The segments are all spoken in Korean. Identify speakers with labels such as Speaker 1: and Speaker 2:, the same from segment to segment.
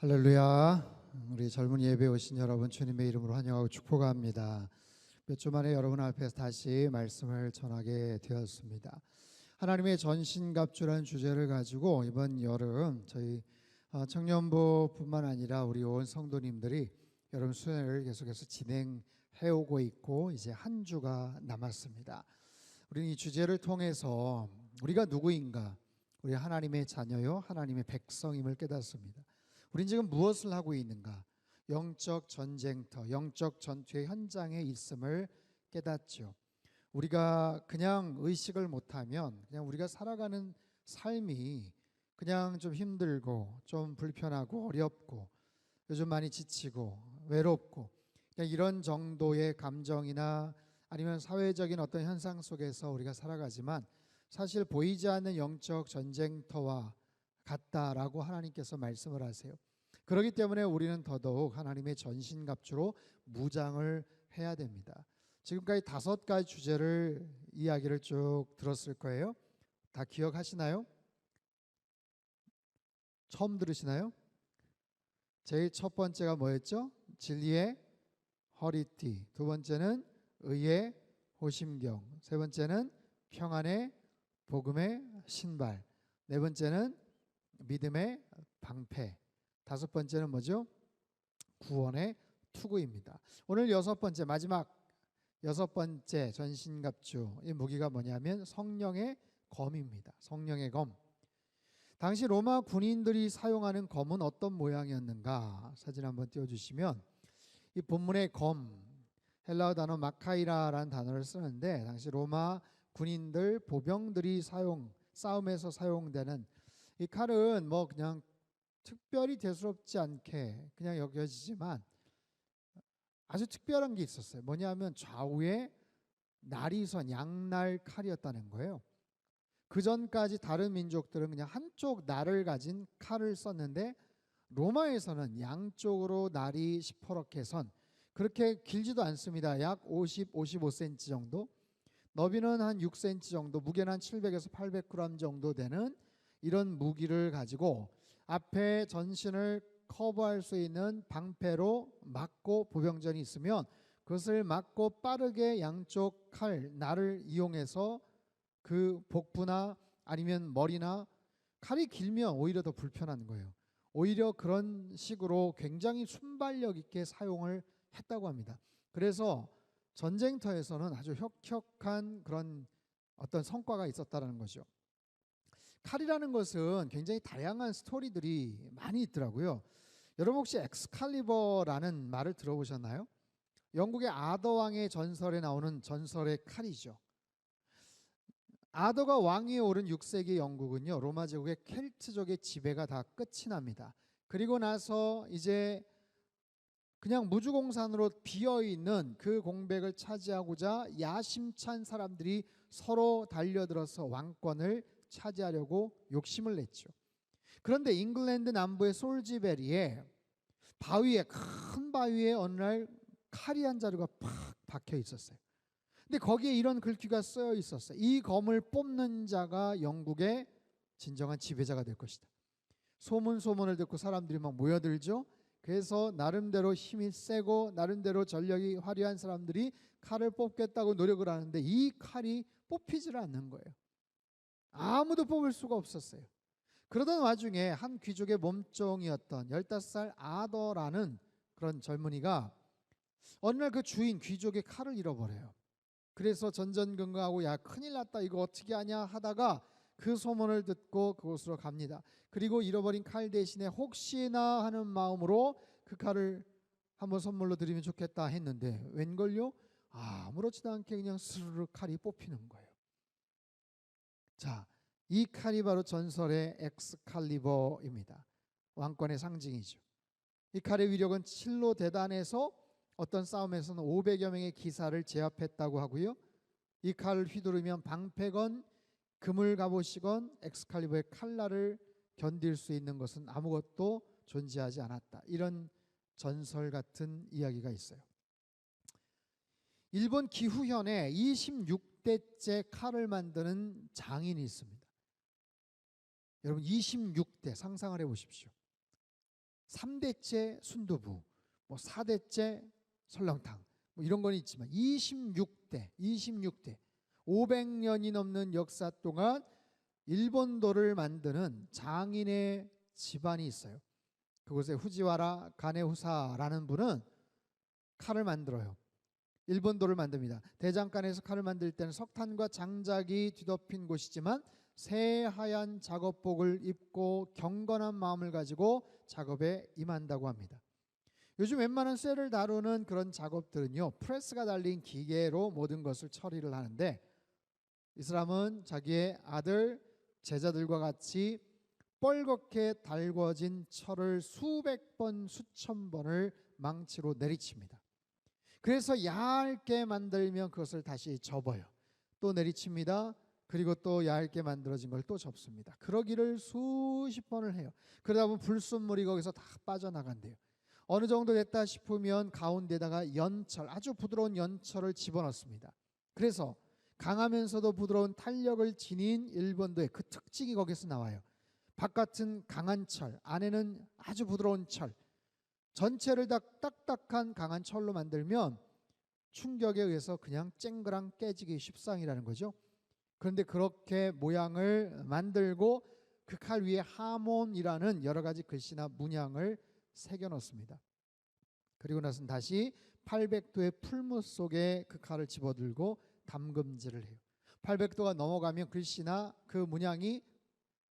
Speaker 1: 할렐루야. 우리 젊은 예배 오신 여러분 주님의 이름으로 환영하고 축복합니다. 몇 주 만에 여러분 앞에서 다시 말씀을 전하게 되었습니다. 하나님의 전신갑주라는 주제를 가지고 이번 여름 저희 청년부뿐만 아니라 우리 온 성도님들이 여름 수련회를 계속해서 진행해 오고 있고 이제 한 주가 남았습니다. 우리는 이 주제를 통해서 우리가 누구인가, 우리 하나님의 자녀요 하나님의 백성임을 깨닫습니다. 우린 지금 무엇을 하고 있는가? 영적 전쟁터, 영적 전투의 현장에 있음을 깨닫죠. 우리가 그냥 의식을 못하면 그냥 우리가 살아가는 삶이 그냥 좀 힘들고 좀 불편하고 어렵고 요즘 많이 지치고 외롭고 그냥 이런 정도의 감정이나 아니면 사회적인 어떤 현상 속에서 우리가 살아가지만 사실 보이지 않는 영적 전쟁터와 같다라고 하나님께서 말씀을 하세요. 그렇기 때문에 우리는 더더욱 하나님의 전신갑주로 무장을 해야 됩니다. 지금까지 5가지 주제를 이야기를 쭉 들었을 거예요. 다 기억하시나요? 처음 들으시나요? 제일 첫 번째가 뭐였죠? 진리의 허리띠. 두 번째는 의의 호심경. 세 번째는 평안의 복음의 신발. 네 번째는 믿음의 방패. 5번째는 뭐죠? 구원의 투구입니다. 오늘 6번째, 마지막 6번째 전신갑주, 이 무기가 뭐냐면 성령의 검입니다. 성령의 검. 당시 로마 군인들이 사용하는 검은 어떤 모양이었는가? 사진 한번 띄워주시면 이 본문의 검, 헬라어 단어 마카이라라는 단어를 쓰는데 당시 로마 군인들, 보병들이 싸움에서 사용되는 이 칼은 뭐 그냥 특별히 대수롭지 않게 그냥 여겨지지만 아주 특별한 게 있었어요. 뭐냐면 좌우에 날이 선 양날 칼이었다는 거예요. 그 전까지 다른 민족들은 그냥 한쪽 날을 가진 칼을 썼는데 로마에서는 양쪽으로 날이 시퍼렇게 선, 그렇게 길지도 않습니다. 약 50, 55cm 정도, 너비는 한 6cm 정도, 무게는 한 700에서 800g 정도 되는 이런 무기를 가지고 앞에 전신을 커버할 수 있는 방패로 막고 보병전이 있으면 그것을 막고 빠르게 양쪽 날을 이용해서 그 복부나 아니면 머리나, 칼이 길면 오히려 더 불편한 거예요. 오히려 그런 식으로 굉장히 순발력 있게 사용을 했다고 합니다. 그래서 전쟁터에서는 아주 혁혁한 그런 어떤 성과가 있었다는 거죠. 칼이라는 것은 굉장히 다양한 스토리들이 많이 있더라고요. 여러분 혹시 엑스칼리버라는 말을 들어보셨나요? 영국의 아더 왕의 전설에 나오는 전설의 칼이죠. 아더가 왕위에 오른 6세기 영국은요, 로마 제국의 켈트족의 지배가 다 끝이 납니다. 그리고 나서 이제 그냥 무주공산으로 비어있는 그 공백을 차지하고자 야심찬 사람들이 서로 달려들어서 왕권을 차지하려고 욕심을 냈죠. 그런데 잉글랜드 남부의 솔지베리에 큰 바위에 어느 날 칼이 한 자루가 팍 박혀 있었어요. 근데 거기에 이런 글귀가 쓰여 있었어요. 이 검을 뽑는 자가 영국의 진정한 지배자가 될 것이다. 소문을 듣고 사람들이 막 모여들죠. 그래서 나름대로 힘이 세고 나름대로 전력이 화려한 사람들이 칼을 뽑겠다고 노력을 하는데 이 칼이 뽑히질 않는 거예요. 아무도 뽑을 수가 없었어요. 그러던 와중에 한 귀족의 몸종이었던 15살 아더라는 그런 젊은이가 어느 날 그 주인 귀족의 칼을 잃어버려요. 그래서 전전긍긍하고 야 큰일 났다, 이거 어떻게 하냐 하다가 그 소문을 듣고 그곳으로 갑니다. 그리고 잃어버린 칼 대신에 혹시나 하는 마음으로 그 칼을 한번 선물로 드리면 좋겠다 했는데 웬걸요? 아무렇지도 않게 그냥 스르르 칼이 뽑히는 거예요. 자, 이 칼이 바로 전설의 엑스칼리버입니다. 왕권의 상징이죠. 이 칼의 위력은 칠로 대단해서 어떤 싸움에서는 500여 명의 기사를 제압했다고 하고요. 이 칼을 휘두르면 방패건 금을 갑옷이건 엑스칼리버의 칼날을 견딜 수 있는 것은 아무것도 존재하지 않았다. 이런 전설 같은 이야기가 있어요. 일본 기후현에 26대째 칼을 만드는 장인이 있습니다. 여러분 26대 상상을 해보십시오. 3대째 순두부, 뭐 4대째 설렁탕, 뭐 이런 건 있지만 26대 500년이 넘는 역사 동안 일본도를 만드는 장인의 집안이 있어요. 그곳에 후지와라 가네후사라는 분은 칼을 만들어요. 일본도를 만듭니다. 대장간에서 칼을 만들 때는 석탄과 장작이 뒤덮인 곳이지만 새하얀 작업복을 입고 경건한 마음을 가지고 작업에 임한다고 합니다. 요즘 웬만한 쇠를 다루는 그런 작업들은요, 프레스가 달린 기계로 모든 것을 처리를 하는데, 이 사람은 자기의 아들 제자들과 같이 뻘겋게 달궈진 철을 수백 번 수천 번을 망치로 내리칩니다. 그래서 얇게 만들면 그것을 다시 접어요. 또 내리칩니다. 그리고 또 얇게 만들어진 걸 또 접습니다. 그러기를 수십 번을 해요. 그러다 보면 불순물이 거기서 다 빠져나간대요. 어느 정도 됐다 싶으면 가운데다가 연철, 아주 부드러운 연철을 집어넣습니다. 그래서 강하면서도 부드러운 탄력을 지닌 일본도의 그 특징이 거기서 나와요. 바깥은 강한 철, 안에는 아주 부드러운 철, 전체를 다 딱딱한 강한 철로 만들면 충격에 의해서 그냥 쨍그랑 깨지기 십상이라는 거죠. 그런데 그렇게 모양을 만들고 그 칼 위에 하몬이라는 여러 가지 글씨나 문양을 새겨 넣습니다. 그리고 나서는 다시 800도의 풀무 속에 그 칼을 집어들고 담금질을 해요. 800도가 넘어가면 글씨나 그 문양이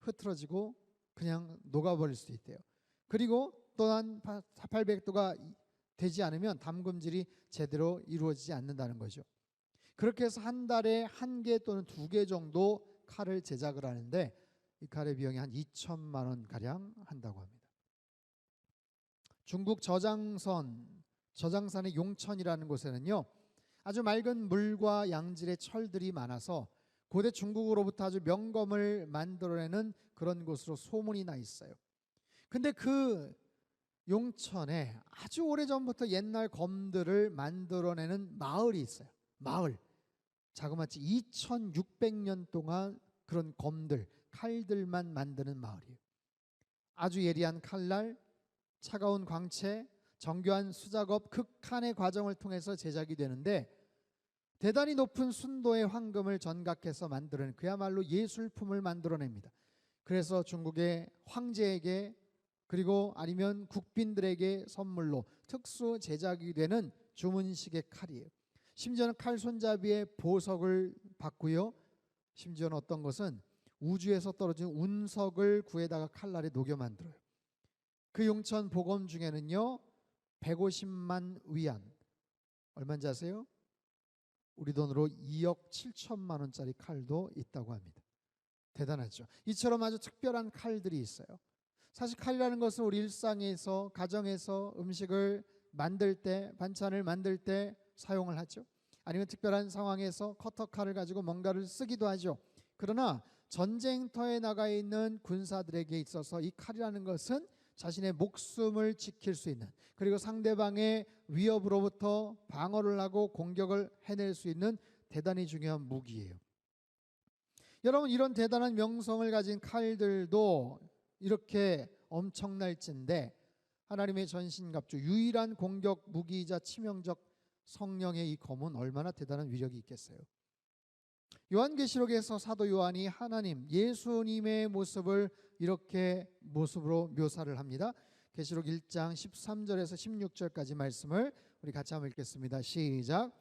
Speaker 1: 흐트러지고 그냥 녹아버릴 수도 있대요. 그리고 또한 800도가 되지 않으면 담금질이 제대로 이루어지지 않는다는 거죠. 그렇게 해서 한 달에 1개 또는 2개 정도 칼을 제작을 하는데 이 칼의 비용이 한 2천만 원 가량 한다고 합니다. 중국 저장산의 용천이라는 곳에는요, 아주 맑은 물과 양질의 철들이 많아서 고대 중국으로부터 아주 명검을 만들어내는 그런 곳으로 소문이 나 있어요. 근데 그 용천에 아주 오래전부터 옛날 검들을 만들어내는 마을이 있어요. 마을. 자그마치 2600년 동안 그런 검들, 칼들만 만드는 마을이에요. 아주 예리한 칼날, 차가운 광채, 정교한 수작업, 극한의 과정을 통해서 제작이 되는데 대단히 높은 순도의 황금을 전각해서 만들어낸 그야말로 예술품을 만들어냅니다. 그래서 중국의 황제에게 그리고 아니면 국빈들에게 선물로 특수 제작이 되는 주문식의 칼이에요. 심지어는 칼 손잡이에 보석을 받고요. 심지어는 어떤 것은 우주에서 떨어진 운석을 구해다가 칼날에 녹여 만들어요. 그 용천 보검 중에는요, 150만 위안, 얼마인지 아세요? 우리 돈으로 2억 7천만 원짜리 칼도 있다고 합니다. 대단하죠. 이처럼 아주 특별한 칼들이 있어요. 사실 칼이라는 것은 우리 일상에서, 가정에서 음식을 만들 때, 반찬을 만들 때 사용을 하죠. 아니면 특별한 상황에서 커터칼을 가지고 뭔가를 쓰기도 하죠. 그러나 전쟁터에 나가 있는 군사들에게 있어서 이 칼이라는 것은 자신의 목숨을 지킬 수 있는, 그리고 상대방의 위협으로부터 방어를 하고 공격을 해낼 수 있는 대단히 중요한 무기예요. 여러분, 이런 대단한 명성을 가진 칼들도 이렇게 엄청날진데 하나님의 전신갑주, 유일한 공격 무기이자 치명적 성령의 이 검은 얼마나 대단한 위력이 있겠어요. 요한계시록에서 사도 요한이 하나님, 예수님의 모습을 이렇게 모습으로 묘사를 합니다. 계시록 1장 13절에서 16절까지 말씀을 우리 같이 한번 읽겠습니다. 시작.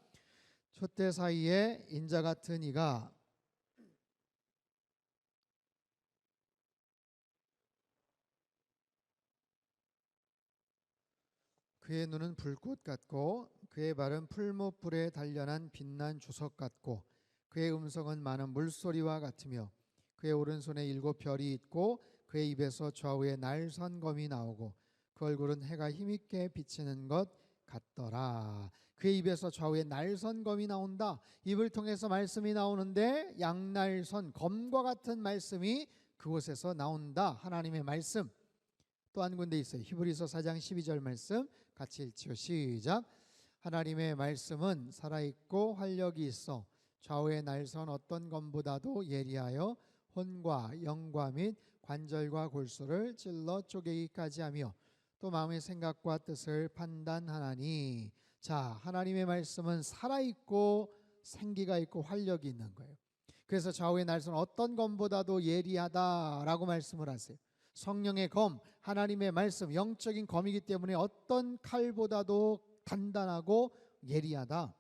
Speaker 1: 촛대 사이에 인자 같은 이가 그의 눈은 불꽃 같고 그의 발은 풀무불에 단련한 빛난 주석 같고 그의 음성은 많은 물소리와 같으며 그의 오른손에 7별이 있고 그의 입에서 좌우에 날선검이 나오고 그 얼굴은 해가 힘있게 비치는 것 같더라. 그의 입에서 좌우에 날선검이 나온다. 입을 통해서 말씀이 나오는데 양날선 검과 같은 말씀이 그곳에서 나온다. 하나님의 말씀. 또 한 군데 있어요. 히브리서 4장 12절 말씀 같이 읽죠. 시작. 하나님의 말씀은 살아있고 활력이 있어 좌우의 날선 어떤 검보다도 예리하여 혼과 영과 및 관절과 골수를 찔러 쪼개기까지 하며 또 마음의 생각과 뜻을 판단하나니. 자, 하나님의 말씀은 살아있고 생기가 있고 활력이 있는 거예요. 그래서 좌우의 날선 어떤 검보다도 예리하다라고 말씀을 하세요. 성령의 검, 하나님의 말씀, 영적인 검이기 때문에 어떤 칼보다도 단단하고 예리하다.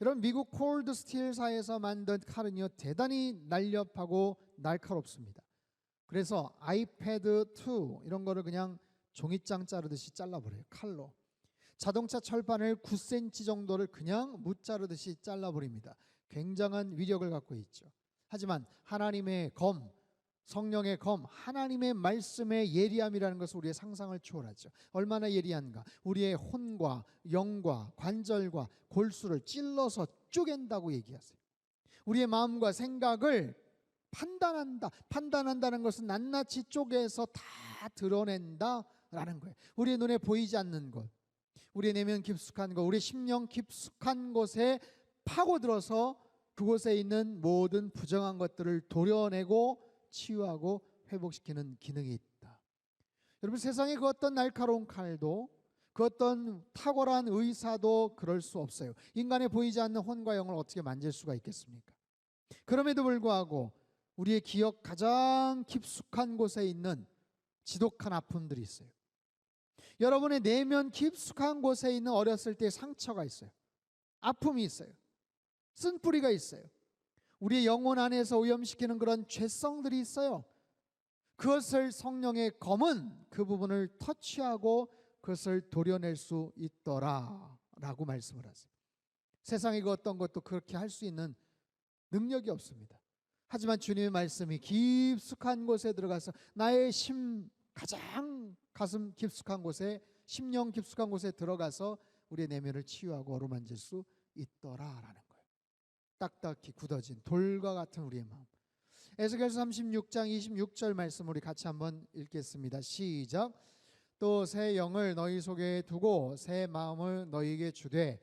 Speaker 1: 여러분, 미국 콜드 스틸사에서 만든 칼은요 대단히 날렵하고 날카롭습니다. 그래서 아이패드 2 이런 거를 그냥 종이장 자르듯이 잘라버려요, 칼로. 자동차 철판을 9cm 정도를 그냥 무자르듯이 잘라버립니다. 굉장한 위력을 갖고 있죠. 하지만 하나님의 검, 성령의 검, 하나님의 말씀의 예리함이라는 것은 우리의 상상을 초월하죠. 얼마나 예리한가. 우리의 혼과 영과 관절과 골수를 찔러서 쪼갠다고 얘기하세요. 우리의 마음과 생각을 판단한다는 것은 낱낱이 쪼개서 다 드러낸다라는 거예요. 우리의 눈에 보이지 않는 것, 우리의 내면 깊숙한 것, 우리의 심령 깊숙한 곳에 파고들어서 그곳에 있는 모든 부정한 것들을 도려내고 치유하고 회복시키는 기능이 있다. 여러분, 세상에 그 어떤 날카로운 칼도, 그 어떤 탁월한 의사도 그럴 수 없어요. 인간의 보이지 않는 혼과 영을 어떻게 만질 수가 있겠습니까? 그럼에도 불구하고 우리의 기억 가장 깊숙한 곳에 있는 지독한 아픔들이 있어요. 여러분의 내면 깊숙한 곳에 있는 어렸을 때의 상처가 있어요. 아픔이 있어요. 쓴뿌리가 있어요. 우리의 영혼 안에서 오염시키는 그런 죄성들이 있어요. 그것을 성령의 검은 그 부분을 터치하고 그것을 도려낼 수 있더라 라고 말씀을 하세요. 세상에 그 어떤 것도 그렇게 할 수 있는 능력이 없습니다. 하지만 주님의 말씀이 깊숙한 곳에 들어가서 나의 가장 가슴 깊숙한 곳에, 심령 깊숙한 곳에 들어가서 우리의 내면을 치유하고 어루만질 수 있더라라는 거예요. 딱딱히 굳어진 돌과 같은 우리의 마음. 에스겔서 36장 26절 말씀 우리 같이 한번 읽겠습니다. 시작. 또 새 영을 너희 속에 두고 새 마음을 너희에게 주되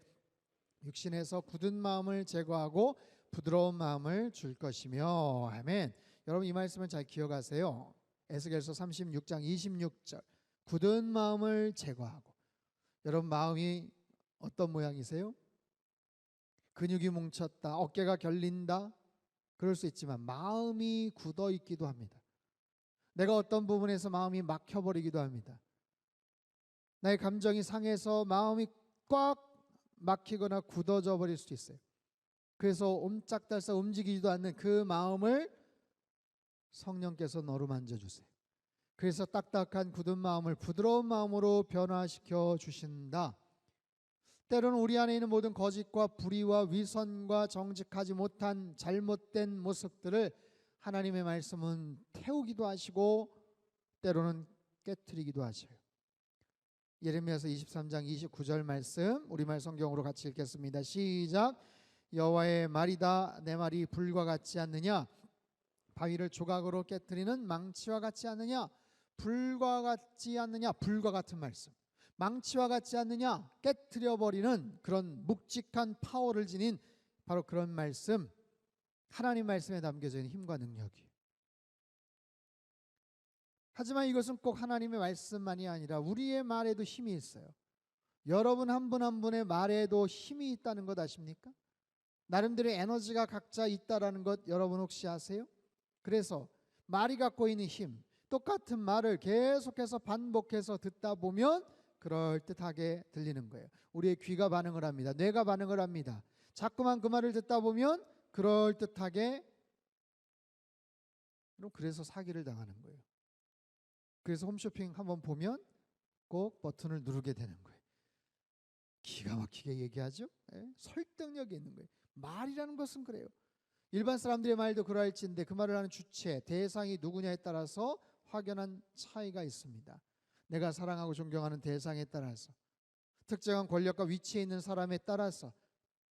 Speaker 1: 육신에서 굳은 마음을 제거하고 부드러운 마음을 줄 것이며. 아멘. 여러분, 이 말씀을 잘 기억하세요. 에스겔서 36장 26절. 굳은 마음을 제거하고. 여러분, 마음이 어떤 모양이세요? 근육이 뭉쳤다, 어깨가 결린다, 그럴 수 있지만 마음이 굳어 있기도 합니다. 내가 어떤 부분에서 마음이 막혀버리기도 합니다. 나의 감정이 상해서 마음이 꽉 막히거나 굳어져 버릴 수도 있어요. 그래서 옴짝달싹 움직이지도 않는 그 마음을 성령께서 어루만져 주세요. 그래서 딱딱한 굳은 마음을 부드러운 마음으로 변화시켜 주신다. 때로는 우리 안에 있는 모든 거짓과 불의와 위선과 정직하지 못한 잘못된 모습들을 하나님의 말씀은 태우기도 하시고 때로는 깨트리기도 하셔요. 예레미야서 23장 29절 말씀 우리말 성경으로 같이 읽겠습니다. 시작. 여호와의 말이다. 내 말이 불과 같지 않느냐? 바위를 조각으로 깨트리는 망치와 같지 않느냐? 불과 같지 않느냐? 불과 같은 말씀. 망치와 같지 않느냐? 깨트려버리는 그런 묵직한 파워를 지닌 바로 그런 말씀, 하나님 말씀에 담겨져 있는 힘과 능력이. 하지만 이것은 꼭 하나님의 말씀만이 아니라 우리의 말에도 힘이 있어요. 여러분 한 분 한 분의 말에도 힘이 있다는 것 아십니까? 나름대로의 에너지가 각자 있다라는 것 여러분 혹시 아세요? 그래서 말이 갖고 있는 힘, 똑같은 말을 계속해서 반복해서 듣다 보면 그럴듯하게 들리는 거예요. 우리의 귀가 반응을 합니다. 뇌가 반응을 합니다. 자꾸만 그 말을 듣다 보면 그럴듯하게, 그래서 사기를 당하는 거예요. 그래서 홈쇼핑 한번 보면 꼭 버튼을 누르게 되는 거예요. 기가 막히게 얘기하죠. 설득력이 있는 거예요. 말이라는 것은 그래요. 일반 사람들의 말도 그러할진데 그 말을 하는 주체, 대상이 누구냐에 따라서 확연한 차이가 있습니다. 내가 사랑하고 존경하는 대상에 따라서, 특정한 권력과 위치에 있는 사람에 따라서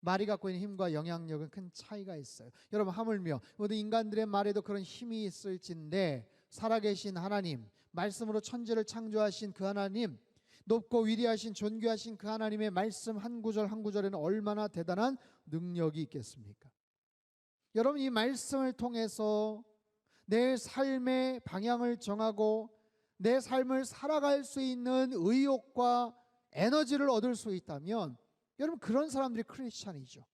Speaker 1: 말이 갖고 있는 힘과 영향력은 큰 차이가 있어요. 여러분, 하물며 모든 인간들의 말에도 그런 힘이 있을진데 살아계신 하나님, 말씀으로 천지를 창조하신 그 하나님, 높고 위대하신 존귀하신 그 하나님의 말씀 한 구절 한 구절에는 얼마나 대단한 능력이 있겠습니까? 여러분, 이 말씀을 통해서 내 삶의 방향을 정하고 내 삶을 살아갈 수 있는 의욕과 에너지를 얻을 수 있다면 여러분 그런 사람들이 크리스찬이죠.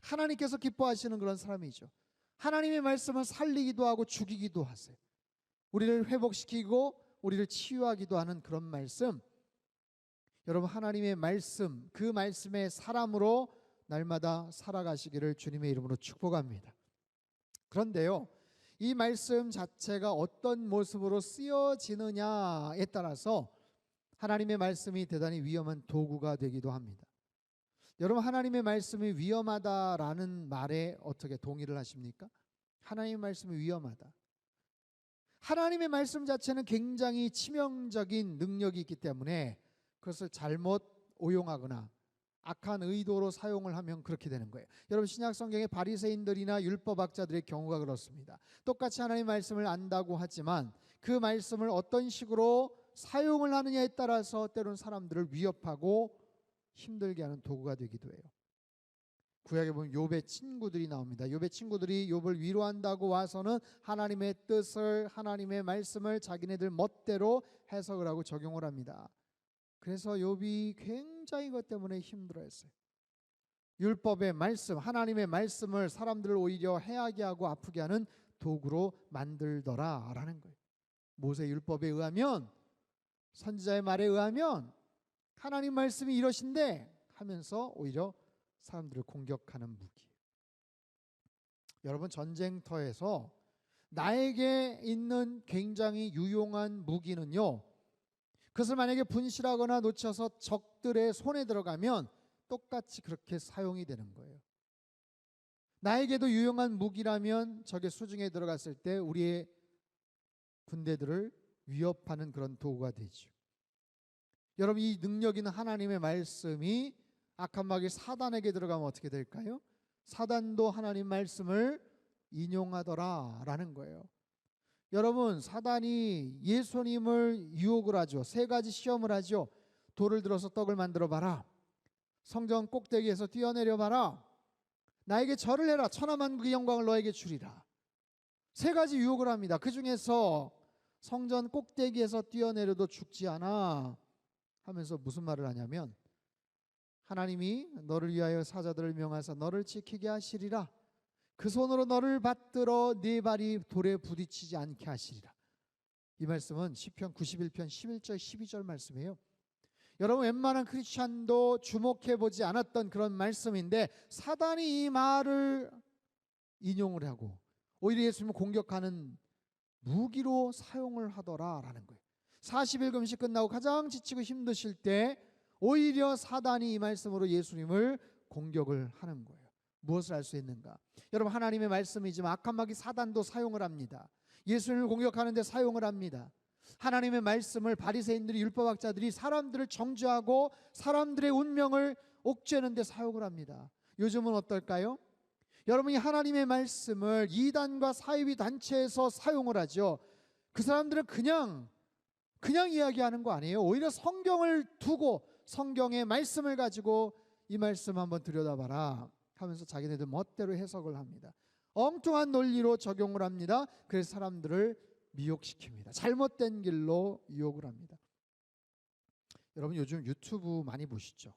Speaker 1: 하나님께서 기뻐하시는 그런 사람이죠. 하나님의 말씀을 살리기도 하고 죽이기도 하세요. 우리를 회복시키고 우리를 치유하기도 하는 그런 말씀. 여러분 하나님의 말씀, 그 말씀의 사람으로 날마다 살아가시기를 주님의 이름으로 축복합니다. 그런데요, 이 말씀 자체가 어떤 모습으로 쓰여지느냐에 따라서 하나님의 말씀이 대단히 위험한 도구가 되기도 합니다. 여러분 하나님의 말씀이 위험하다라는 말에 어떻게 동의를 하십니까? 하나님의 말씀이 위험하다. 하나님의 말씀 자체는 굉장히 치명적인 능력이 있기 때문에 그것을 잘못 오용하거나 악한 의도로 사용을 하면 그렇게 되는 거예요. 여러분 신약 성경의 바리새인들이나 율법학자들의 경우가 그렇습니다. 똑같이 하나님의 말씀을 안다고 하지만 그 말씀을 어떤 식으로 사용을 하느냐에 따라서 때로는 사람들을 위협하고 힘들게 하는 도구가 되기도 해요. 구약에 보면 욥의 친구들이 나옵니다. 욥의 친구들이 욥을 위로한다고 와서는 하나님의 뜻을, 하나님의 말씀을 자기네들 멋대로 해석을 하고 적용을 합니다. 그래서 욥이 굉장히 그것 때문에 힘들어했어요. 율법의 말씀, 하나님의 말씀을 사람들을 오히려 해하게 하고 아프게 하는 도구로 만들더라라는 거예요. 모세 율법에 의하면, 선지자의 말에 의하면 하나님 말씀이 이러신데 하면서 오히려 사람들을 공격하는 무기. 여러분 전쟁터에서 나에게 있는 굉장히 유용한 무기는요, 그것을 만약에 분실하거나 놓쳐서 적들의 손에 들어가면 똑같이 그렇게 사용이 되는 거예요. 나에게도 유용한 무기라면 적의 수중에 들어갔을 때 우리의 군대들을 위협하는 그런 도구가 되죠. 여러분 이 능력 있는 하나님의 말씀이 악한 마귀 사단에게 들어가면 어떻게 될까요? 사단도 하나님 말씀을 인용하더라라는 거예요. 여러분 사단이 예수님을 유혹을 하죠. 세 가지 시험을 하죠. 돌을 들어서 떡을 만들어 봐라. 성전 꼭대기에서 뛰어내려 봐라. 나에게 절을 해라. 천하만국의 영광을 너에게 주리라. 세 가지 유혹을 합니다. 그 중에서 성전 꼭대기에서 뛰어내려도 죽지 않아 하면서 무슨 말을 하냐면 하나님이 너를 위하여 사자들을 명하사 너를 지키게 하시리라. 그 손으로 너를 받들어 네 발이 돌에 부딪히지 않게 하시리라. 이 말씀은 시편 91편 11절 12절 말씀이에요. 여러분 웬만한 크리스찬도 주목해보지 않았던 그런 말씀인데 사단이 이 말을 인용을 하고 오히려 예수님을 공격하는 무기로 사용을 하더라라는 거예요. 40일 금식 끝나고 가장 지치고 힘드실 때 오히려 사단이 이 말씀으로 예수님을 공격을 하는 거예요. 무엇을 알 수 있는가? 여러분 하나님의 말씀이지만 악한 마귀 사단도 사용을 합니다. 예수님을 공격하는데 사용을 합니다. 하나님의 말씀을 바리새인들이 율법학자들이 사람들을 정죄하고 사람들의 운명을 옥죄는 데 사용을 합니다. 요즘은 어떨까요? 여러분이 하나님의 말씀을 이단과 사이비 단체에서 사용을 하죠. 그 사람들은 그냥 이야기하는 거 아니에요. 오히려 성경을 두고 성경의 말씀을 가지고 이 말씀 한번 들여다봐라 하면서 자기네들 멋대로 해석을 합니다. 엉뚱한 논리로 적용을 합니다. 그래서 사람들을 미혹시킵니다. 잘못된 길로 유혹을 합니다. 여러분 요즘 유튜브 많이 보시죠?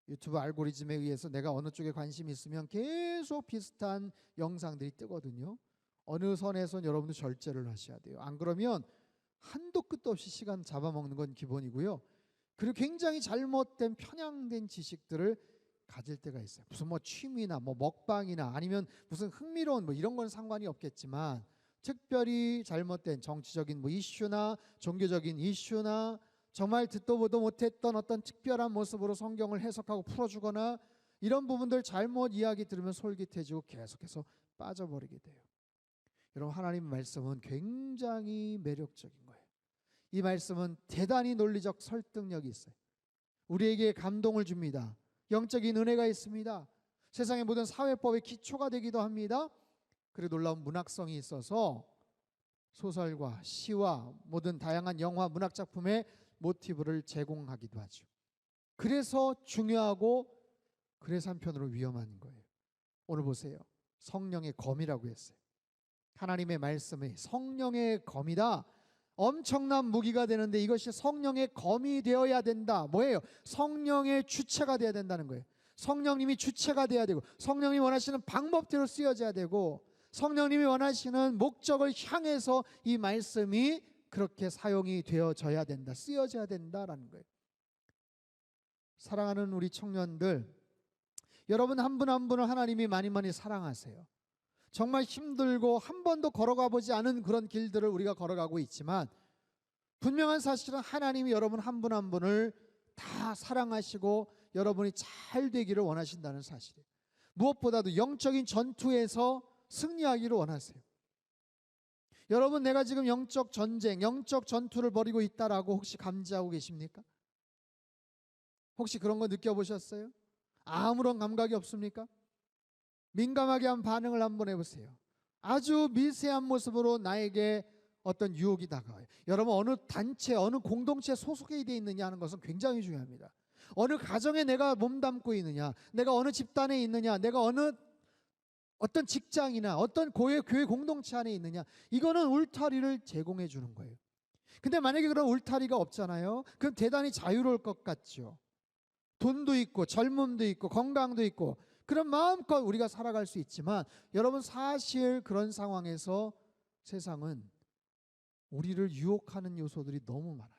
Speaker 1: 유튜브 알고리즘에 의해서 내가 어느 쪽에 관심이 있으면 계속 비슷한 영상들이 뜨거든요. 어느 선에선 여러분도 절제를 하셔야 돼요. 안 그러면 한도 끝도 없이 시간 잡아먹는 건 기본이고요. 그리고 굉장히 잘못된 편향된 지식들을 가질 때가 있어요. 무슨 뭐 취미나 뭐 먹방이나 아니면 무슨 흥미로운 뭐 이런 건 상관이 없겠지만 특별히 잘못된 정치적인 뭐 이슈나 종교적인 이슈나 정말 듣도 보도 못했던 어떤 특별한 모습으로 성경을 해석하고 풀어주거나 이런 부분들 잘못 이야기 들으면 솔깃해지고 계속해서 빠져버리게 돼요. 여러분 하나님의 말씀은 굉장히 매력적인 거예요. 이 말씀은 대단히 논리적 설득력이 있어요. 우리에게 감동을 줍니다. 영적인 은혜가 있습니다. 세상의 모든 사회법의 기초가 되기도 합니다. 그리고 놀라운 문학성이 있어서 소설과 시와 모든 다양한 영화 문학 작품의 모티브를 제공하기도 하죠. 그래서 중요하고 그래서 한편으로 위험한 거예요. 오늘 보세요. 성령의 검이라고 했어요. 하나님의 말씀이 성령의 검이다. 엄청난 무기가 되는데 이것이 성령의 검이 되어야 된다. 뭐예요? 성령의 주체가 되어야 된다는 거예요. 성령님이 주체가 되어야 되고, 성령님이 원하시는 방법대로 쓰여져야 되고, 성령님이 원하시는 목적을 향해서 이 말씀이 그렇게 사용이 되어져야 된다, 쓰여져야 된다라는 거예요. 사랑하는 우리 청년들, 여러분 한 분 한 분을 하나님이 많이 많이 사랑하세요. 정말 힘들고 한 번도 걸어가 보지 않은 그런 길들을 우리가 걸어가고 있지만, 분명한 사실은 하나님이 여러분 한 분 한 분을 다 사랑하시고 여러분이 잘 되기를 원하신다는 사실이에요. 무엇보다도 영적인 전투에서 승리하기를 원하세요. 여러분, 내가 지금 영적 전쟁, 영적 전투를 벌이고 있다라고 혹시 감지하고 계십니까? 혹시 그런 거 느껴보셨어요? 아무런 감각이 없습니까? 민감하게 한 반응을 한번 해보세요. 아주 미세한 모습으로 나에게 어떤 유혹이 다가와요. 여러분, 어느 단체, 어느 공동체에 소속이 되어 있느냐 하는 것은 굉장히 중요합니다. 어느 가정에 내가 몸담고 있느냐, 내가 어느 집단에 있느냐, 내가 어떤 직장이나 어떤 교회 공동체 안에 있느냐, 이거는 울타리를 제공해 주는 거예요. 근데 만약에 그런 울타리가 없잖아요. 그럼 대단히 자유로울 것 같죠. 돈도 있고 젊음도 있고 건강도 있고 그런 마음껏 우리가 살아갈 수 있지만, 여러분 사실 그런 상황에서 세상은 우리를 유혹하는 요소들이 너무 많아요.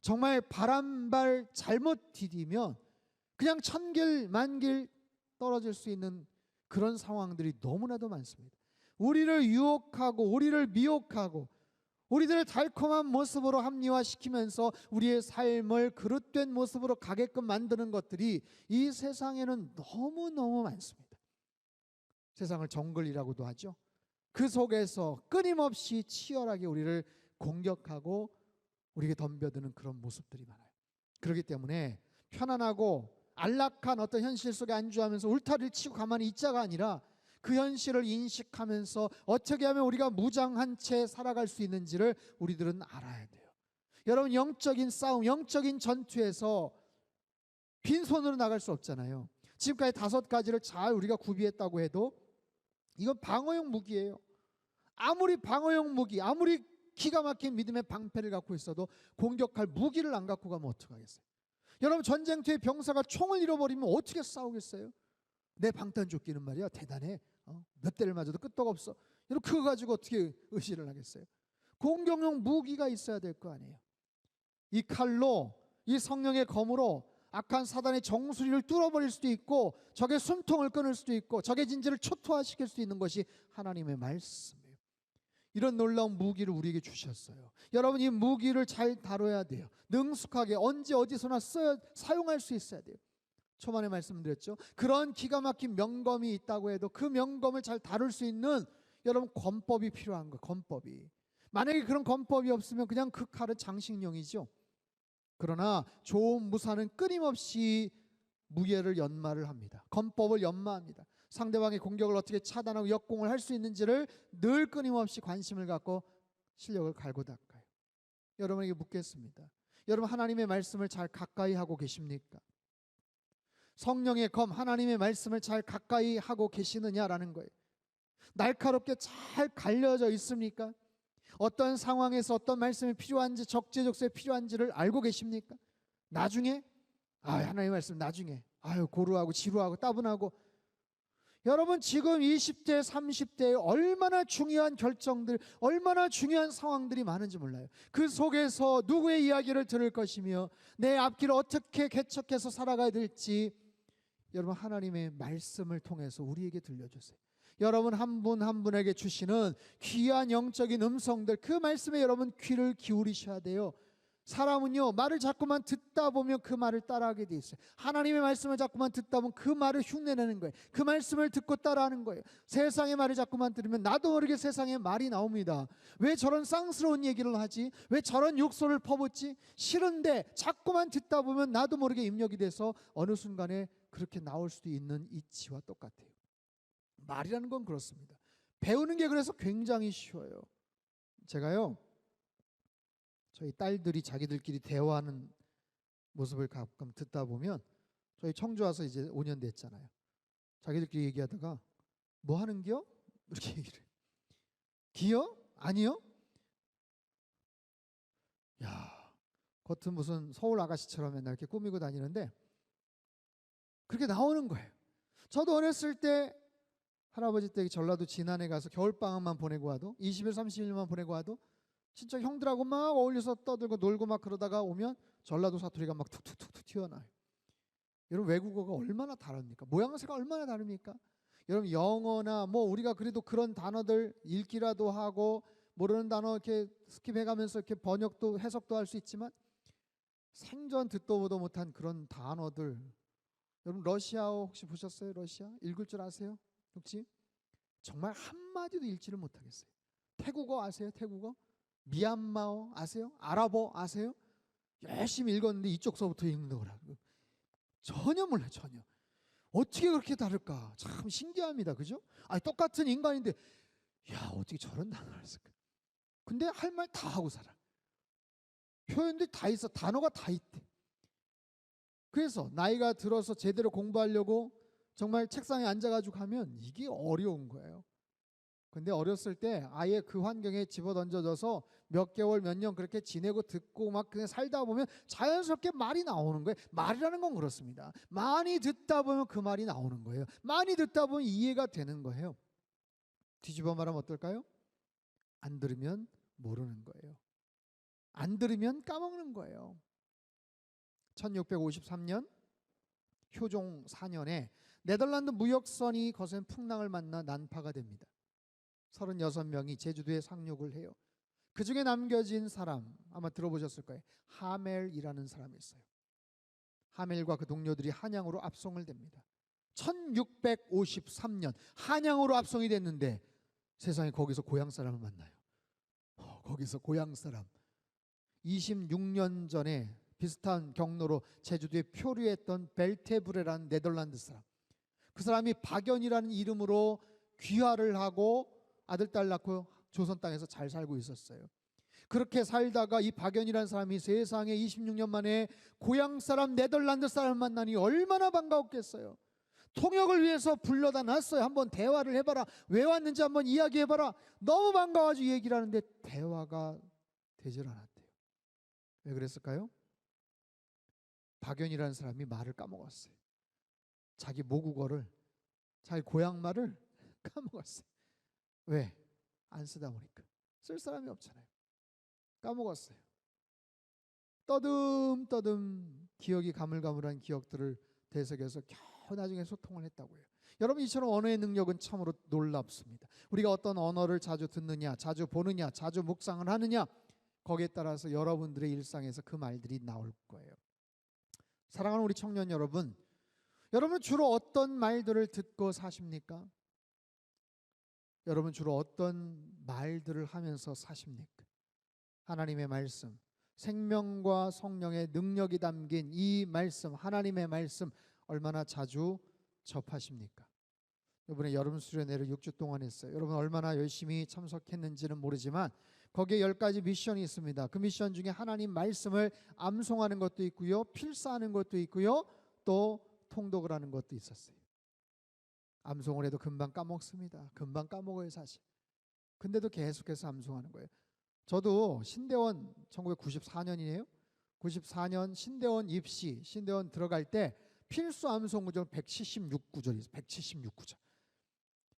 Speaker 1: 정말 바람발 잘못 디디면 그냥 천길 만길 떨어질 수 있는 그런 상황들이 너무나도 많습니다. 우리를 유혹하고 우리를 미혹하고 우리들을 달콤한 모습으로 합리화시키면서 우리의 삶을 그릇된 모습으로 가게끔 만드는 것들이 이 세상에는 너무너무 많습니다. 세상을 정글이라고도 하죠. 그 속에서 끊임없이 치열하게 우리를 공격하고 우리에게 덤벼드는 그런 모습들이 많아요. 그렇기 때문에 편안하고 안락한 어떤 현실 속에 안주하면서 울타리를 치고 가만히 있자가 아니라 그 현실을 인식하면서 어떻게 하면 우리가 무장한 채 살아갈 수 있는지를 우리들은 알아야 돼요. 여러분, 영적인 싸움, 영적인 전투에서 빈손으로 나갈 수 없잖아요. 지금까지 5가지를 잘 우리가 구비했다고 해도 이건 방어용 무기예요. 아무리 방어용 무기, 아무리 기가 막힌 믿음의 방패를 갖고 있어도 공격할 무기를 안 갖고 가면 어떡하겠어요? 여러분, 전쟁터에 병사가 총을 잃어버리면 어떻게 싸우겠어요? 내 방탄조끼는 말이야 대단해. 몇 대를 맞아도 끄떡 없어. 이렇게 그거 가지고 어떻게 의지를 하겠어요? 공격용 무기가 있어야 될 거 아니에요. 이 칼로, 이 성령의 검으로 악한 사단의 정수리를 뚫어버릴 수도 있고, 적의 숨통을 끊을 수도 있고, 적의 진지를 초토화시킬 수 있는 것이 하나님의 말씀이에요. 이런 놀라운 무기를 우리에게 주셨어요. 여러분, 이 무기를 잘 다뤄야 돼요. 능숙하게 언제 어디서나 사용할 수 있어야 돼요. 초반에 말씀드렸죠. 그런 기가 막힌 명검이 있다고 해도 그 명검을 잘 다룰 수 있는 여러분 권법이 필요한 거예요. 권법이. 만약에 그런 권법이 없으면 그냥 그 칼은 장식용이죠. 그러나 좋은 무사는 끊임없이 무예를 연마를 합니다. 권법을 연마합니다. 상대방의 공격을 어떻게 차단하고 역공을 할 수 있는지를 늘 끊임없이 관심을 갖고 실력을 갈고 닦아요. 여러분에게 묻겠습니다. 여러분, 하나님의 말씀을 잘 가까이 하고 계십니까? 성령의 검, 하나님의 말씀을 잘 가까이 하고 계시느냐라는 거예요. 날카롭게 잘 갈려져 있습니까? 어떤 상황에서 어떤 말씀이 필요한지, 적재적소에 필요한지를 알고 계십니까? 나중에 하나님의 말씀 나중에 고루하고 지루하고 따분하고. 여러분, 지금 20대 30대에 얼마나 중요한 결정들, 얼마나 중요한 상황들이 많은지 몰라요. 그 속에서 누구의 이야기를 들을 것이며 내 앞길을 어떻게 개척해서 살아가야 될지 여러분 하나님의 말씀을 통해서 우리에게 들려주세요. 여러분 한 분 한 분에게 주시는 귀한 영적인 음성들, 그 말씀에 여러분 귀를 기울이셔야 돼요. 사람은요, 말을 자꾸만 듣다 보면 그 말을 따라하게 돼 있어요. 하나님의 말씀을 자꾸만 듣다 보면 그 말을 흉내내는 거예요. 그 말씀을 듣고 따라하는 거예요. 세상의 말을 자꾸만 들으면 나도 모르게 세상의 말이 나옵니다. 왜 저런 쌍스러운 얘기를 하지? 왜 저런 욕설을 퍼붓지? 싫은데 자꾸만 듣다 보면 나도 모르게 입력이 돼서 어느 순간에 그렇게 나올 수도 있는 이치와 똑같아요. 말이라는 건 그렇습니다. 배우는 게 그래서 굉장히 쉬워요. 제가요, 저희 딸들이 자기들끼리 대화하는 모습을 가끔 듣다 보면, 저희 청주 와서 이제 5년 됐잖아요. 자기들끼리 얘기하다가 뭐 하는겨? 이렇게 얘기를 해요. 기요? 아니요? 야, 겉은 무슨 서울 아가씨처럼 맨날 이렇게 꾸미고 다니는데 그렇게 나오는 거예요. 저도 어렸을 때 할아버지 댁 전라도 진안에 가서 겨울방학만 보내고 와도 20일 30일만 보내고 와도 진짜 형들하고 막 어울려서 떠들고 놀고 막 그러다가 오면 전라도 사투리가 막 툭툭툭툭 튀어나와요. 여러분 외국어가 얼마나 다릅니까? 모양새가 얼마나 다릅니까? 여러분 영어나 뭐 우리가 그래도 그런 단어들 읽기라도 하고 모르는 단어 이렇게 스킵해가면서 이렇게 번역도 해석도 할 수 있지만 생전 듣도 보도 못한 그런 단어들, 여러분 러시아어 혹시 보셨어요? 러시아 읽을 줄 아세요? 혹시 정말 한마디도 읽지를 못하겠어요. 태국어 아세요? 태국어? 미얀마어 아세요? 아랍어 아세요? 열심히 읽었는데 이쪽서부터 읽는 거라고. 전혀 몰라요. 전혀. 어떻게 그렇게 다를까? 참 신기합니다. 그죠? 아니 똑같은 인간인데 야 어떻게 저런 단어를 쓸까? 근데 할 말 다 하고 살아. 표현들이 다 있어. 단어가 다 있대. 그래서 나이가 들어서 제대로 공부하려고 정말 책상에 앉아가지고 하면 이게 어려운 거예요. 근데 어렸을 때 아예 그 환경에 집어던져져서 몇 개월 몇 년 그렇게 지내고 듣고 막 그냥 살다 보면 자연스럽게 말이 나오는 거예요. 말이라는 건 그렇습니다. 많이 듣다 보면 그 말이 나오는 거예요. 많이 듣다 보면 이해가 되는 거예요. 뒤집어 말하면 어떨까요? 안 들으면 모르는 거예요. 안 들으면 까먹는 거예요. 1653년 효종 4년에 네덜란드 무역선이 거센 풍랑을 만나 난파가 됩니다. 36명이 제주도에 상륙을 해요. 그 중에 남겨진 사람 아마 들어보셨을 거예요. 하멜이라는 사람이 있어요. 하멜과 그 동료들이 한양으로 압송을 됩니다. 1653년 한양으로 압송이 됐는데 세상에 거기서 고향 사람을 만나요. 거기서 고향 사람 26년 전에 비슷한 경로로 제주도에 표류했던 벨테브레라는 네덜란드 사람, 그 사람이 박연이라는 이름으로 귀화를 하고 아들 딸 낳고 조선 땅에서 잘 살고 있었어요. 그렇게 살다가 이 박연이라는 사람이 세상에 26년 만에 고향 사람 네덜란드 사람을 만나니 얼마나 반가웠겠어요. 통역을 위해서 불러다 놨어요. 한번 대화를 해봐라. 왜 왔는지 한번 이야기해봐라. 너무 반가워가지고 얘기를 하는데 대화가 되질 않았대요. 왜 그랬을까요? 박연이라는 사람이 말을 까먹었어요. 자기 모국어를, 자기 고향 말을 까먹었어요. 왜? 안 쓰다 보니까. 쓸 사람이 없잖아요. 까먹었어요. 떠듬떠듬 기억이 가물가물한 기억들을 되새겨서 겨우 나중에 소통을 했다고 해요. 여러분 이처럼 언어의 능력은 참으로 놀랍습니다. 우리가 어떤 언어를 자주 듣느냐, 자주 보느냐, 자주 묵상을 하느냐, 거기에 따라서 여러분들의 일상에서 그 말들이 나올 거예요. 사랑하는 우리 청년 여러분, 여러분 주로 어떤 말들을 듣고 사십니까? 여러분 주로 어떤 말들을 하면서 사십니까? 하나님의 말씀, 생명과 성령의 능력이 담긴 이 말씀, 하나님의 말씀 얼마나 자주 접하십니까? 이번에 여름 수련회를 6주 동안 했어요. 여러분 얼마나 열심히 참석했는지는 모르지만 거기에 10가지 미션이 있습니다. 그 미션 중에 하나님 말씀을 암송하는 것도 있고요, 필사하는 것도 있고요, 또 통독을 하는 것도 있었어요. 암송을 해도 금방 까먹습니다. 금방 까먹어요 사실. 근데도 계속해서 암송하는 거예요. 저도 신대원 1994년이에요. 94년 신대원 입시, 신대원 들어갈 때 필수 암송 구절 176구절이 있어요. 176구절.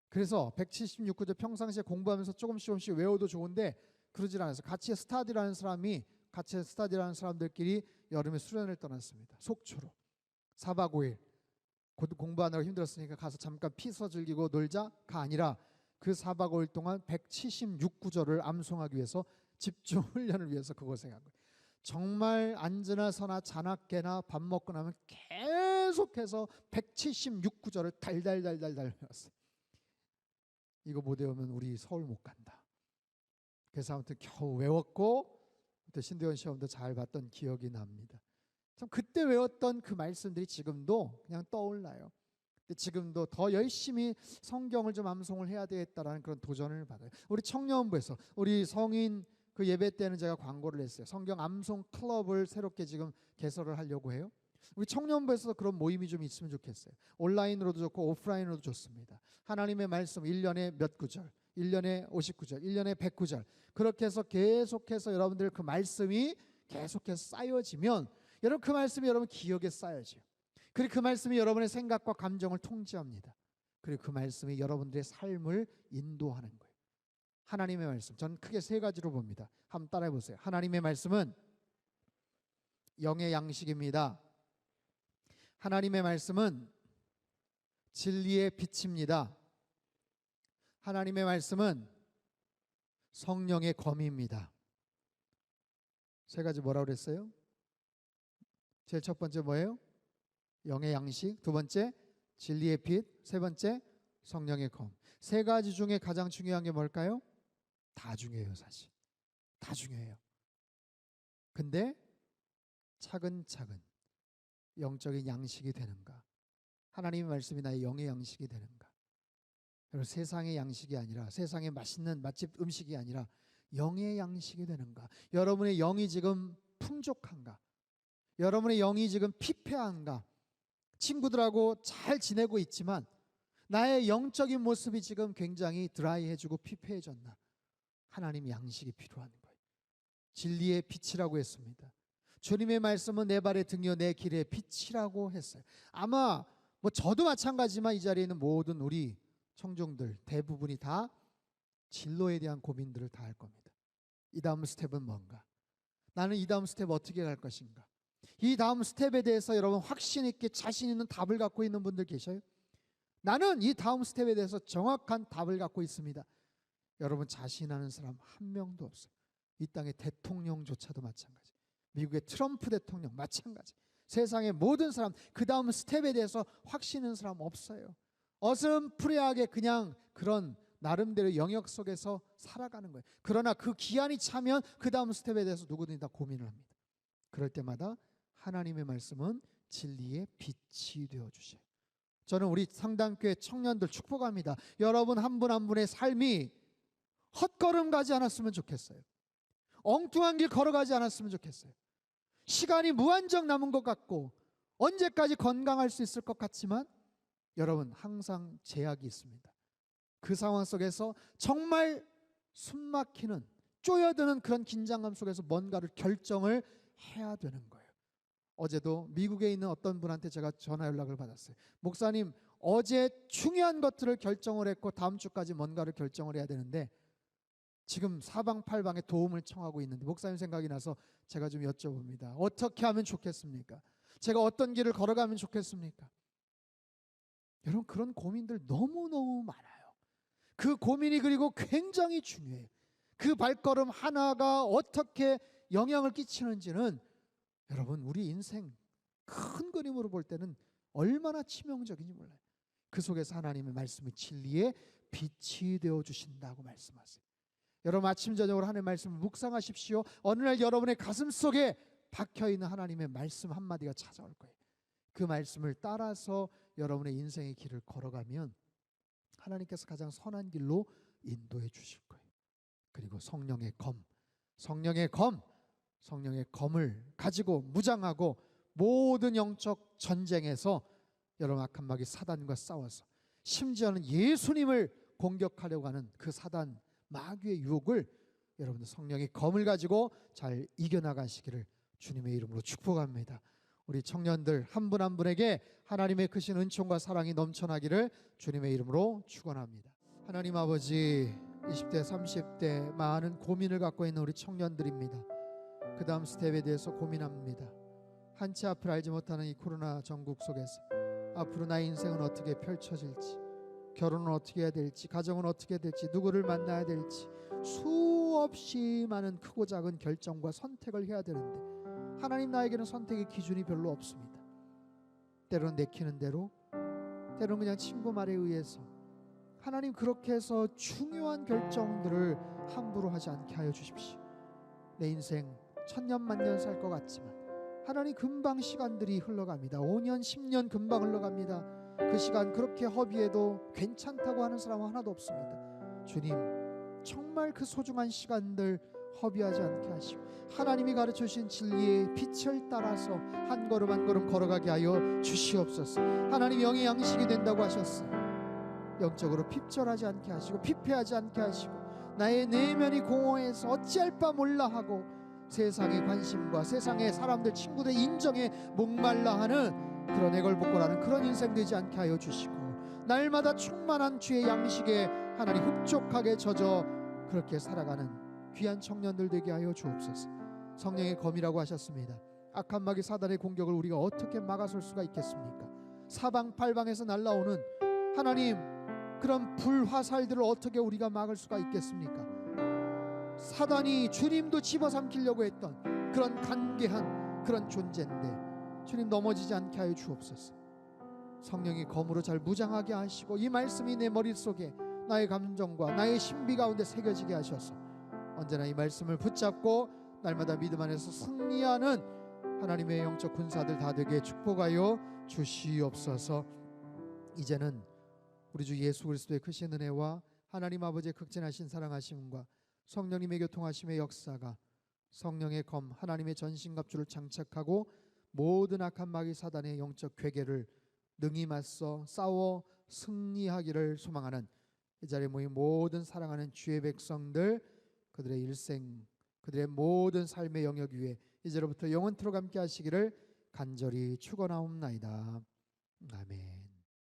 Speaker 1: 그래서 176구절 평상시에 공부하면서 조금씩 외워도 좋은데 그러질 않아서 같이 스터디라는 사람들끼리 여름에 수련을 떠났습니다. 속초로 4박 5일 공부하느라 힘들었으니까 가서 잠깐 피서 즐기고 놀자가 아니라 그 4박 5일 동안 176구절을 암송하기 위해서 집중 훈련을 위해서 그곳에 간 거예요. 정말 앉으나 서나 자나 밥 먹고 나면 계속해서 176구절을 달달달달 외웠어요. 이거 못 외우면 우리 서울 못 간다. 그래서 아무튼 겨우 외웠고 그때 신대원 시험도 잘 봤던 기억이 납니다. 참 그때 외웠던 그 말씀들이 지금도 그냥 떠올라요. 근데 지금도 더 열심히 성경을 좀 암송을 해야 되겠다라는 그런 도전을 받아요. 우리 청년부에서 우리 성인 그 예배 때는 제가 광고를 했어요. 성경 암송 클럽을 새롭게 지금 개설을 하려고 해요. 우리 청년부에서 그런 모임이 좀 있으면 좋겠어요. 온라인으로도 좋고 오프라인으로도 좋습니다. 하나님의 말씀 1년에 몇 구절, 1년에 59절, 1년에 109절 그렇게 해서 계속해서 여러분들 그 말씀이 계속해서 쌓여지면 여러분 그 말씀이 여러분 기억에 쌓여져요. 그리고 그 말씀이 여러분의 생각과 감정을 통제합니다. 그리고 그 말씀이 여러분들의 삶을 인도하는 거예요. 하나님의 말씀, 저는 크게 세 가지로 봅니다. 한번 따라해 보세요. 하나님의 말씀은 영의 양식입니다. 하나님의 말씀은 진리의 빛입니다. 하나님의 말씀은 성령의 검입니다. 세 가지 뭐라고 그랬어요? 제일 첫 번째 뭐예요? 영의 양식. 두 번째 진리의 빛. 세 번째 성령의 검. 세 가지 중에 가장 중요한 게 뭘까요? 다 중요해요. 사실 다 중요해요. 근데 차근차근 영적인 양식이 되는가? 하나님의 말씀이 나의 영의 양식이 되는가? 여러분, 세상의 양식이 아니라, 세상의 맛있는 맛집 음식이 아니라 영의 양식이 되는가? 여러분의 영이 지금 풍족한가? 여러분의 영이 지금 피폐한가? 친구들하고 잘 지내고 있지만 나의 영적인 모습이 지금 굉장히 드라이해지고 피폐해졌나? 하나님의 양식이 필요한 거예요. 진리의 빛이라고 했습니다. 주님의 말씀은 내 발의 등이요 내 길의 빛이라고 했어요. 아마 뭐 저도 마찬가지지만 이 자리에 있는 모든 우리 청중들 대부분이 다 진로에 대한 고민들을 다 할 겁니다. 이 다음 스텝은 뭔가? 나는 이 다음 스텝 어떻게 갈 것인가? 이 다음 스텝에 대해서 여러분 확신 있게 자신 있는 답을 갖고 있는 분들 계셔요? 나는 이 다음 스텝에 대해서 정확한 답을 갖고 있습니다. 여러분, 자신하는 사람 한 명도 없어요. 이 땅의 대통령조차도 마찬가지. 미국의 트럼프 대통령 마찬가지. 세상의 모든 사람 그 다음 스텝에 대해서 확신 있는 사람 없어요. 어슴푸레하게 그냥 그런 나름대로 영역 속에서 살아가는 거예요. 그러나 그 기한이 차면 그 다음 스텝에 대해서 누구든지 다 고민을 합니다. 그럴 때마다 하나님의 말씀은 진리의 빛이 되어주셔요. 저는 우리 상담교회 청년들 축복합니다. 여러분 한 분 한 분의 삶이 헛걸음 가지 않았으면 좋겠어요. 엉뚱한 길 걸어가지 않았으면 좋겠어요. 시간이 무한정 남은 것 같고 언제까지 건강할 수 있을 것 같지만 여러분 항상 제약이 있습니다. 그 상황 속에서 정말 숨막히는 쪼여드는 그런 긴장감 속에서 뭔가를 결정을 해야 되는 거예요. 어제도 미국에 있는 어떤 분한테 제가 전화 연락을 받았어요. 목사님, 어제 중요한 것들을 결정을 했고 다음 주까지 뭔가를 결정을 해야 되는데 지금 사방팔방에 도움을 청하고 있는데 목사님 생각이 나서 제가 좀 여쭤봅니다. 어떻게 하면 좋겠습니까? 제가 어떤 길을 걸어가면 좋겠습니까? 여러분, 그런 고민들 너무너무 많아요. 그 고민이 그리고 굉장히 중요해요. 그 발걸음 하나가 어떻게 영향을 끼치는지는 여러분 우리 인생 큰 그림으로 볼 때는 얼마나 치명적인지 몰라요. 그 속에서 하나님의 말씀이 진리의 빛이 되어주신다고 말씀하세요. 여러분 아침 저녁으로 하나님의 말씀을 묵상하십시오. 어느 날 여러분의 가슴 속에 박혀있는 하나님의 말씀 한마디가 찾아올 거예요. 그 말씀을 따라서 여러분의 인생의 길을 걸어가면 하나님께서 가장 선한 길로 인도해 주실 거예요. 그리고 성령의 검을 가지고 무장하고 모든 영적 전쟁에서 여러분 악한 마귀 사단과 싸워서 심지어는 예수님을 공격하려고 하는 그 사단 마귀의 유혹을 여러분들 성령의 검을 가지고 잘 이겨나가시기를 주님의 이름으로 축복합니다. 우리 청년들 한 분 한 분에게 하나님의 크신 은총과 사랑이 넘쳐나기를 주님의 이름으로 축원합니다. 하나님 아버지, 20대 30대 많은 고민을 갖고 있는 우리 청년들입니다. 그 다음 스텝에 대해서 고민합니다. 한치 앞을 알지 못하는 이 코로나 전국 속에서 앞으로 나의 인생은 어떻게 펼쳐질지, 결혼은 어떻게 해야 될지, 가정은 어떻게 해야 될지, 누구를 만나야 될지 수없이 많은 크고 작은 결정과 선택을 해야 되는데 하나님, 나에게는 선택의 기준이 별로 없습니다. 때로는 내키는 대로, 때로는 그냥 친구 말에 의해서. 하나님, 그렇게 해서 중요한 결정들을 함부로 하지 않게 하여 주십시오. 내 인생 천년 만년 살 것 같지만 하나님, 금방 시간들이 흘러갑니다. 5년 10년 금방 흘러갑니다. 그 시간 그렇게 허비해도 괜찮다고 하는 사람은 하나도 없습니다. 주님, 정말 그 소중한 시간들 허비하지 않게 하시고 하나님이 가르쳐 주신 진리의 빛을 따라서 한 걸음 한 걸음 걸어가게 하여 주시옵소서. 하나님, 영의 양식이 된다고 하셨어요. 영적으로 핍절하지 않게 하시고 피폐하지 않게 하시고 나의 내면이 공허해서 어찌할 바 몰라 하고 세상의 관심과 세상의 사람들 친구들의 인정에 목말라 하는 그런 애걸복걸하는 그런 인생 되지 않게 하여 주시고, 날마다 충만한 주의 양식에 하나님 흡족하게 젖어 그렇게 살아가는 귀한 청년들 되게 하여 주옵소서. 성령의 검이라고 하셨습니다. 악한 마귀 사단의 공격을 우리가 어떻게 막아설 수가 있겠습니까? 사방팔방에서 날라오는 하나님 그런 불화살들을 어떻게 우리가 막을 수가 있겠습니까? 사단이 주님도 집어삼키려고 했던 그런 간계한 그런 존재인데 주님 넘어지지 않게 하여 주옵소서. 성령이 검으로 잘 무장하게 하시고 이 말씀이 내 머릿속에 나의 감정과 나의 신비 가운데 새겨지게 하셔서 언제나 이 말씀을 붙잡고 날마다 믿음 안에서 승리하는 하나님의 영적 군사들 다 되게 축복하여 주시옵소서. 이제는 우리 주 예수 그리스도의 크신 은혜와 하나님 아버지의 극진하신 사랑하심과 성령님의 교통하심의 역사가 성령의 검 하나님의 전신갑주를 장착하고 모든 악한 마귀 사단의 영적 괴계를 능히 맞서 싸워 승리하기를 소망하는 이 자리에 모인 모든 사랑하는 주의 백성들, 그들의 일생 그들의 모든 삶의 영역 위에 이제로부터 영원토록 함께 하시기를 간절히 축원하옵나이다. 아멘.